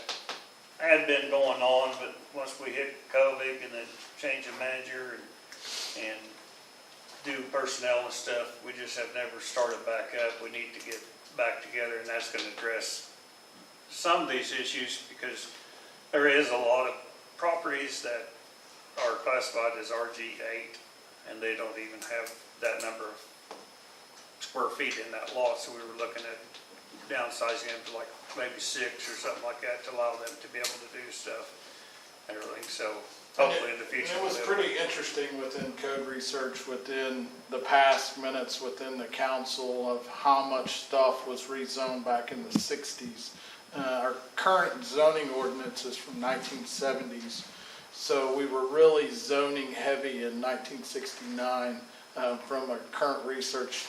had been going on, but once we hit COVID and then change of manager and do personnel and stuff, we just have never started back up. We need to get back together, and that's going to address some of these issues, because there is a lot of properties that are classified as RG8, and they don't even have that number of square feet in that lot. So we were looking at downsizing them to like maybe 6 or something like that to allow them to be able to do stuff and everything. So hopefully in the future. It was pretty interesting within code research, within the past minutes within the council, of how much stuff was rezoned back in the 60s. Our current zoning ordinance is from 1970s. So we were really zoning heavy in 1969 from a current research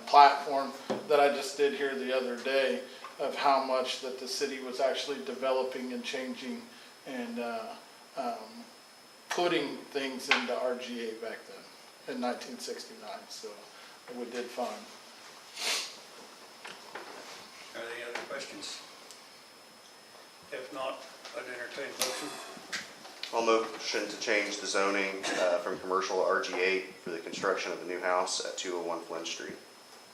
platform that I just did here the other day, of how much that the city was actually developing and changing and putting things into RGA back then in 1969. So we did fine. Are there any other questions? If not, I'd entertain a motion. I'll motion to change the zoning from commercial to RG8 for the construction of a new house at 201 Flint Street.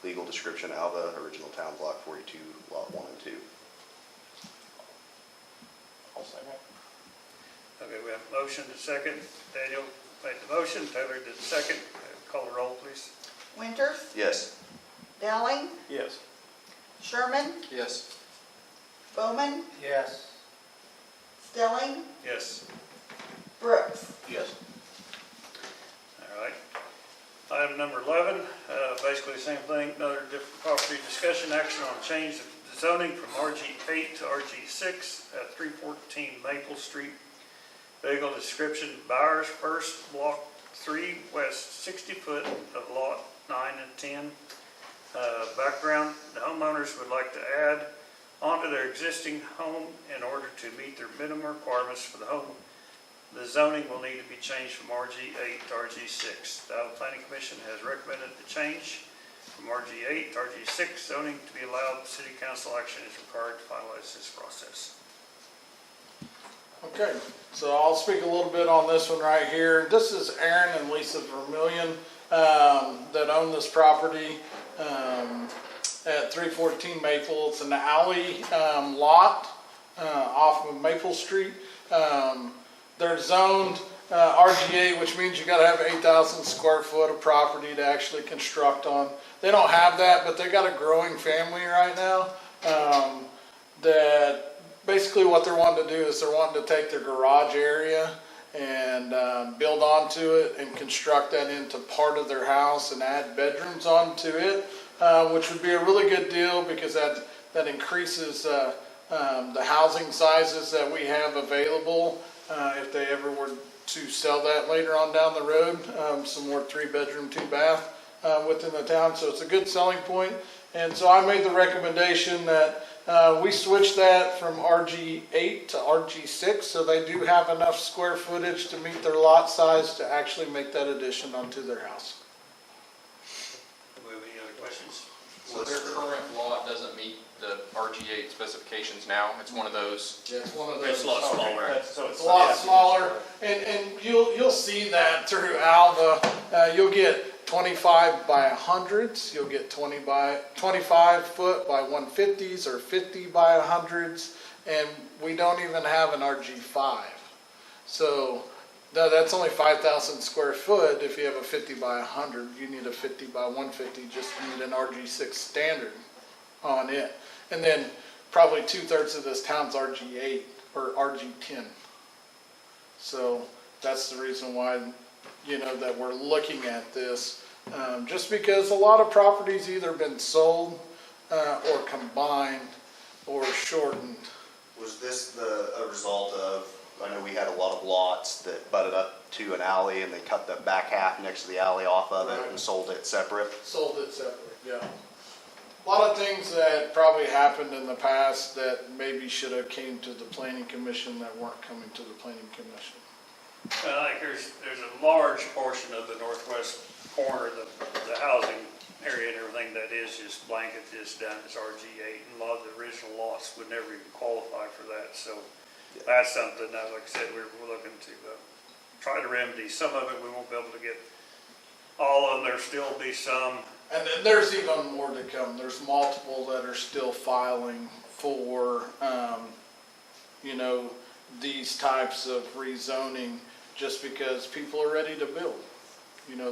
Legal description: Alva, original town block 42, lot 1 and 2. I'll second. Okay, we have a motion to second. Daniel made the motion, Taylor did the second. Call the roll, please. Winters, Yes. Dowling, Yes. Sherman, Yes. Bowman, Yes. Stelling, Yes. Yes. Brooks. All right. Item number 11, basically the same thing, another different property discussion, action on change of zoning from RG8 to RG6 at 314 Maple Street. Legal description: Bowers First, Block 3 West, 60 foot of Lot 9 and 10. Background: the homeowners would like to add onto their existing home in order to meet their minimum requirements for the home. The zoning will need to be changed from RG8 to RG6. The Alva Planning Commission has recommended the change from RG8 to RG6 zoning to be allowed. City Council action is required to finalize this process. Okay, so I'll speak a little bit on this one right here. This is Aaron and Lisa Vermillion that own this property at 314 Maple. It's an alley lot off of Maple Street. They're zoned RGA, which means you gotta have 8,000 square foot of property to actually construct on. They don't have that, but they got a growing family right now that basically what they're wanting to do is they're wanting to take their garage area and build onto it and construct that into part of their house and add bedrooms onto it, which would be a really good deal, because that increases the housing sizes that we have available if they ever were to sell that later on down the road. Some more 3-bedroom, 2-bath within the town, so it's a good selling point. And so I made the recommendation that we switch that from RG8 to RG6, so they do have enough square footage to meet their lot size to actually make that addition onto their house. Do we have any other questions? So their current lot doesn't meet the RG8 specifications now? It's one of those? Yeah, it's one of those. It's a lot smaller. So It's a lot smaller, and you'll see that through Alva. You'll get 25 by 100s, you'll get 25 foot by 150s or 50 by 100s, and we don't even have an RG5. So that's only 5,000 square foot. If you have a 50 by 100, you need a 50 by 150 just to meet an RG6 standard on it. And then probably 2/3 of this town's RG8 or RG10. So that's the reason why, that we're looking at this. Just because a lot of properties either been sold or combined or shortened. Was this a result of, I know we had a lot of lots that butted up to an alley and they cut the back half next to the alley off of it and sold it separate? Sold it separate, yeah. A lot of things that probably happened in the past that maybe should have came to the planning commission that weren't coming to the planning commission. I think there's a large portion of the northwest corner, the housing area and everything that is just blanket, just done as RG8. And a lot of the original lots would never even qualify for that. So that's something that, like I said, we're looking to try to remedy. Some of it we won't be able to get all of them. There'll still be some. And then there's even more to come. There's multiple that are still filing for, these types of rezoning just because people are ready to build.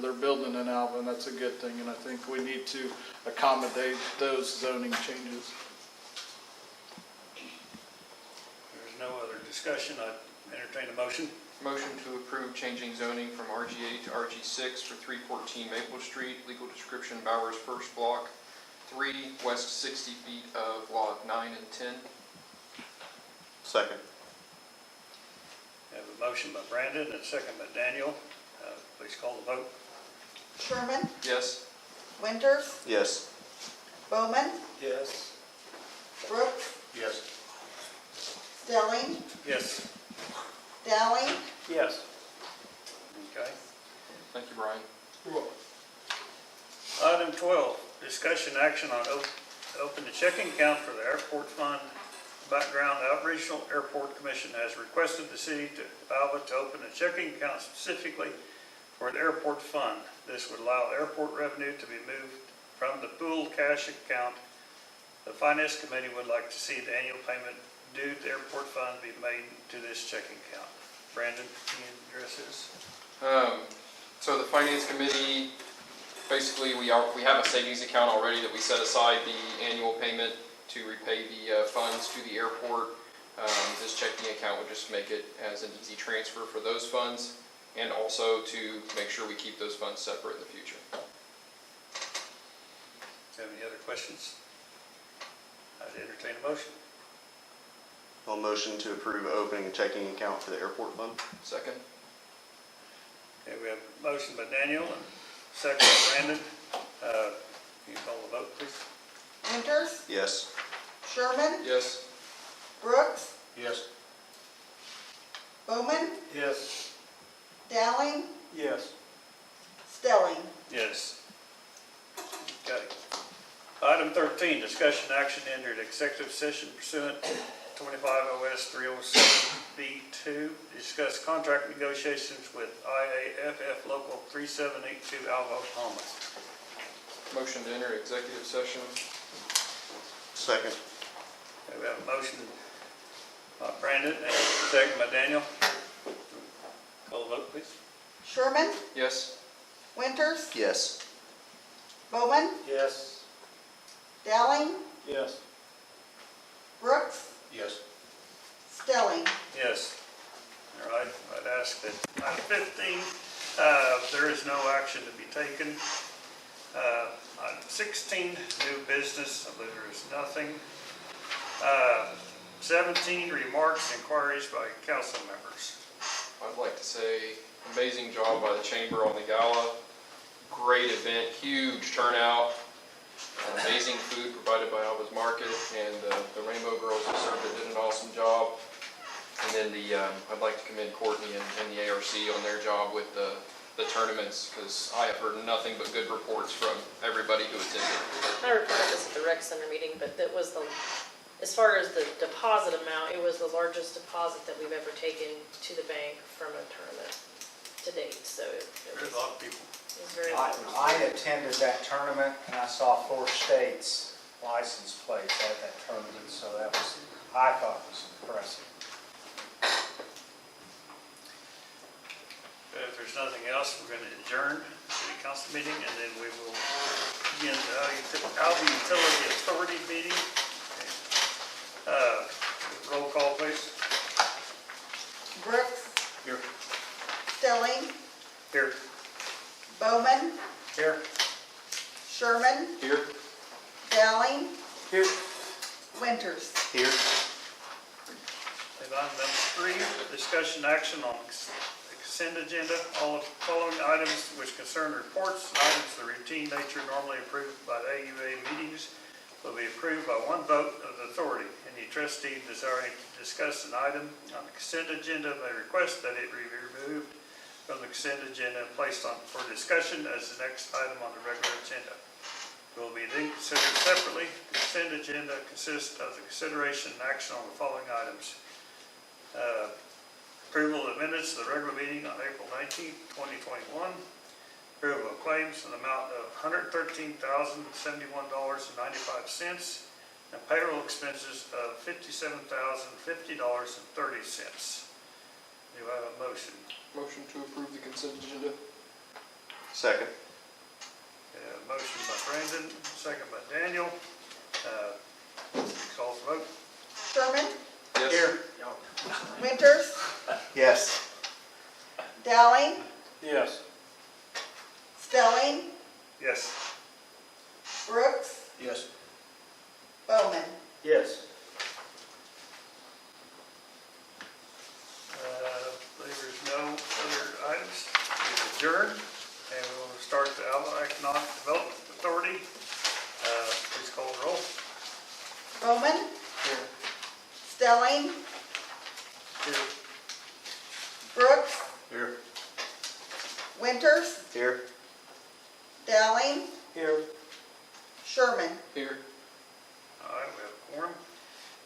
They're building in Alva, and that's a good thing, and I think we need to accommodate those zoning changes. There's no other discussion. I entertain a motion. Motion to approve changing zoning from RG8 to RG6 for 314 Maple Street, legal description Bowers First Block, 3 west 60 feet of lot 9 and 10. Second. I have a motion by Brandon and a second by Daniel. Please call the vote. Sherman, Yes. Winters, Yes. Bowman, Yes. Brooks, Yes. Stelling, Yes. Dowling, Yes. Okay. Thank you, Brian. Item 12, discussion action on open the checking account for the airport fund. Background Outreach Airport Commission has requested the city to Alva to open a checking account specifically for the airport fund. This would allow airport revenue to be moved from the pooled cash account. The finance committee would like to see the annual payment due to the airport fund be made to this checking account. Brandon, can you address this? So the finance committee, basically we have a savings account already that we set aside the annual payment to repay the funds to the airport. This checking account would just make it as an easy transfer for those funds, and also to make sure we keep those funds separate in the future. Do you have any other questions? I'd entertain a motion. I'll motion to approve opening a checking account for the airport fund. Second? Okay, we have a motion by Daniel and second by Brandon. Can you call the vote, please? Winters, Yes. Sherman, Yes. Brooks, Yes. Bowman, Yes. Dowling, Yes. Stelling. Yes. Okay. Item 13, discussion action to enter an executive session pursuant to 25 OS 307B2. Discuss contract negotiations with IAFF Local 3782 Alva, Oklahoma. Motion to enter executive session. Second. Okay, we have a motion by Brandon and a second by Daniel. Call the vote, please. Sherman, Yes. Winters, Yes. Bowman, Yes. Dowling, Yes. Brooks, Yes. Stelling. Yes. All right, I'd ask that item 15, there is no action to be taken. Item 16, new business, I believe there is nothing. 17, remarks, inquiries by council members. I'd like to say amazing job by the chamber on the gala. Great event, huge turnout, amazing food provided by Alva's Market, and the Rainbow Girls who served it did an awesome job. And then I'd like to commend Courtney and the ARC on their job with the tournaments, because I have heard nothing but good reports from everybody who attended. I reported this at the rec center meeting, but that was as far as the deposit amount, it was the largest deposit that we've ever taken to the bank from a tournament to date, so it There's a lot of people. was very I large. attended that tournament and I saw 4 states license plates at that tournament, so I thought was impressive. If there's nothing else, we're going to adjourn the city council meeting, and then we will begin the Alva Utility Authority meeting. Roll call, please. Brooks, Here. Stelling, Here. Bowman, Here. Sherman, Here? Dowling, Here. Winters. Here. And item number 3, discussion action on the consent agenda. All the following items which concern reports and items of the routine nature normally approved by the AUA meetings will be approved by one vote of the authority. Any trustee desiring to discuss an item on the consent agenda may request that it be removed from the consent agenda and placed on for discussion as the next item on the regular agenda. It will be then considered separately. The consent agenda consists of the consideration and action on the following items. Approval of minutes of the regular meeting on April 19th, 2021. Approval of claims in the amount of $113,071.95 and payroll expenses of $57,050.30. Do I have a motion? Motion to approve the consent agenda. Second. Motion by Brandon, second by Daniel. Call for vote. Sherman. Yes. Winters. Yes. Dowling. Yes. Stelling. Yes. Brooks. Yes. Bowman. Yes. There's no other items. We adjourn, and we will start the Alva Economic Development Authority. Please call the roll. Bowman. Stelling. Here. Brooks. Here. Winters. Here. Dowling. Here. Sherman. Here. All right, we have a quorum.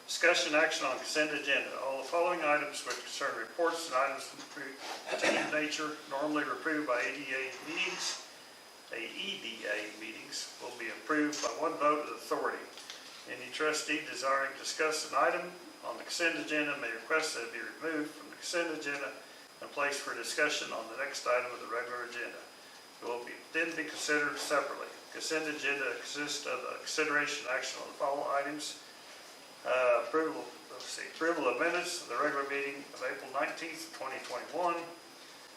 Discussion action on consent agenda. All the following items which concern reports and items of routine nature normally approved by AEDA meetings will be approved by one vote of the authority. Any trustee desiring to discuss an item on the consent agenda may request that it be removed from the consent agenda and placed for discussion on the next item of the regular agenda. It will then be considered separately. Consent agenda consists of a consideration action on the following items. Approval of minutes of the regular meeting of April 19th, 2021.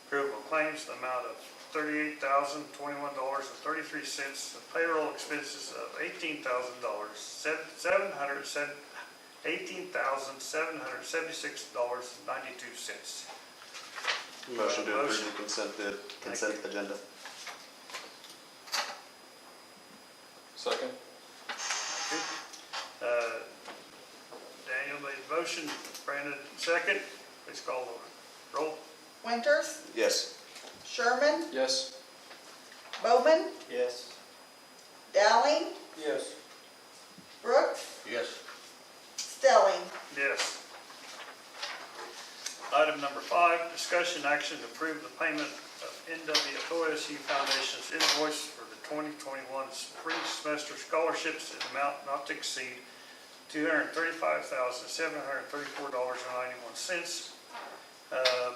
Approval of claims in the amount of $38,021.33 and payroll expenses of $18,776.92. Motion to approve the consent agenda. Second. Daniel made the motion, Brandon second. Please call the roll. Winters. Yes. Sherman. Yes. Bowman. Yes. Dowling. Yes. Brooks. Yes. Stelling. Yes. Item number 5, discussion action to approve the payment of NWOSU Foundation's invoice for the 2021 spring semester scholarships in amount not to exceed $235,734.91.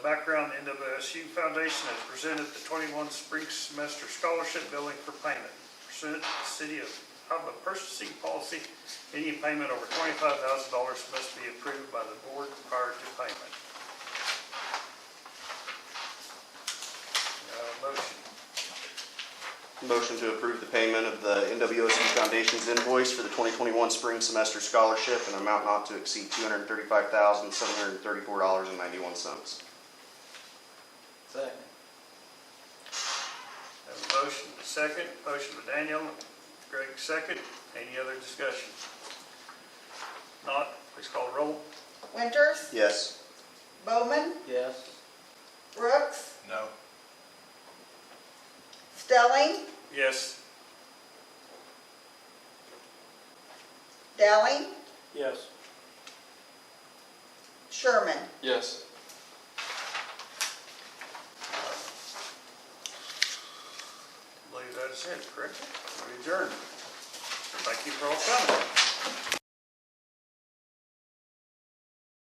Background, NWOSU Foundation has presented the 21 spring semester scholarship billing for payment. Pursuant to the City of Alva purchasing policy, any payment over $25,000 must be approved by the board prior to payment. Motion. Motion to approve the payment of the NWOSU Foundation's invoice for the 2021 spring semester scholarship in an amount not to exceed $235,734.91. Second. Have a motion, a second. Motion by Daniel, Greg second. Any other discussion? Not, please call the roll. Winters. Yes. Bowman. Yes. Brooks. No. Stelling. Yes. Dowling. Yes. Sherman. Yes. I believe that's it, correct? We adjourn. Thank you for all coming.